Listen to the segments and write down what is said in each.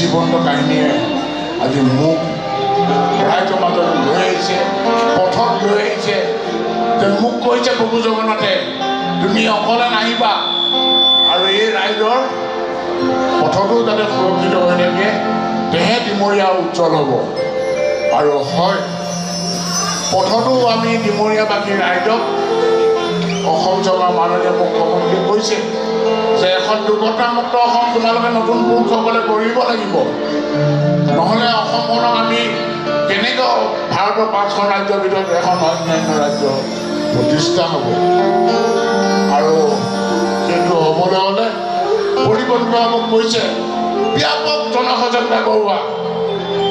জীবন্ত কাহিনীয়ে আজি মোক ৰাইজৰ মাজত লৈ আহিছে, পথত লৈ আহিছে। যে মোক কৈছে প্ৰভু জগন্নাথে, তুমি অকলে নাহিবা, আৰু এই ৰাইজৰ পথতো যাতে সুৰক্ষিত হৈ থাকে, তেহে ডিমৰীয়া উজ্জ্বল হ'ব। আৰু হয়, পথতো আমি ডিমৰীয়াবাসী ৰাইজক অসম চৰকাৰ মাননীয় মুখ্যমন্ত্ৰীয়ে কৈছে যে এখন দুৰ্ঘটনামুক্ত অসম তোমালোকে নতুন পুৰুষসকলে কৰিব লাগিব, নহ'লে অসমখনক আমি কেনেকৈ ভাৰতৰ 5খন ৰাজ্যৰ ভিতৰত এখন অন্যান্য ৰাজ্য প্ৰতিষ্ঠা হ'ব। আৰু সেইটো হ'বলৈ হ'লে পৰিকল্পনামুখ কৈছে ব্যাপক জনসচেতনতা কৰোৱা,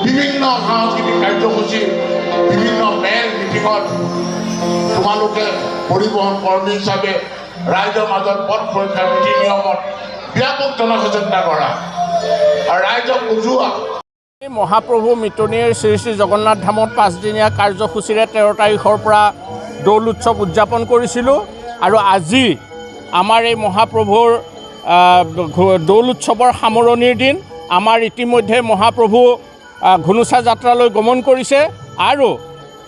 বিভিন্ন সাংস্কৃতিক কাৰ্যসূচী, বিভিন্ন মেল মিটিঙত তোমালোকে পৰিবহণ কৰ্মী হিচাপে ৰাইজৰ মাজত পথ সুৰক্ষাৰ নীতি নিয়মত ব্যাপক জনসচেতনতা কৰা আৰু ৰাইজক বুজোৱা। মহাপ্ৰভু মিতনীৰ শ্ৰী শ্ৰী জগন্নাথ ধামত 5দিনীয়া কাৰ্যসূচীৰে 13 তাৰিখৰ পৰা দৌল উৎসৱ উদযাপন কৰিছিলোঁ। আৰু আজি আমাৰ এই মহাপ্ৰভুৰ দৌল উৎসৱৰ সামৰণিৰ দিন। আমাৰ ইতিমধ্যে মহাপ্ৰভু ঘুনুচা যাত্ৰালৈ গমন কৰিছে আৰু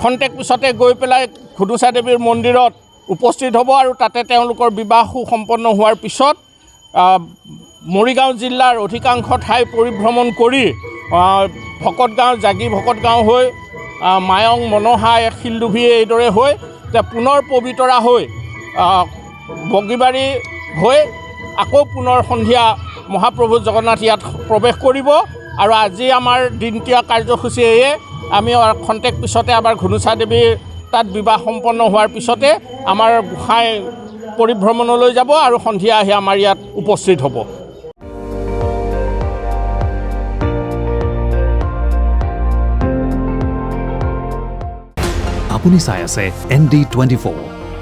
খন্তেক পিছতে গৈ পেলাই ঘুনুচা দেৱীৰ মন্দিৰত উপস্থিত হ'ব। আৰু তাতে তেওঁলোকৰ বিবাহ সুসম্পন্ন হোৱাৰ পিছত মৰিগাঁও জিলাৰ অধিকাংশ ঠাই পৰিভ্ৰমণ কৰি ভকতগাঁও, জাগি ভকতগাঁও হৈ মায়ং, মনহাই, শিলডুভি এইদৰে হৈ পুনৰ পবিতৰা হৈ বগীবাৰী হৈ আকৌ পুনৰ সন্ধিয়া মহাপ্ৰভু জগন্নাথ ইয়াত প্ৰৱেশ কৰিব। আৰু আজি আমাৰ দিনতীয়া কাৰ্যসূচী এয়ে। আমি খন্তেক পিছতে আমাৰ ঘুনুচা দেৱীৰ তাত বিবাহ সম্পন্ন হোৱাৰ পিছতে আমাৰ গোসাঁই পৰিভ্ৰমণলৈ যাব আৰু সন্ধিয়া আহি আমাৰ ইয়াত উপস্থিত হ'ব। আপুনি চাই আছে ND24,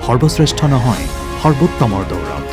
সৰ্বশ্ৰেষ্ঠ নহয়, সৰ্বোত্তমৰ দৌৰ।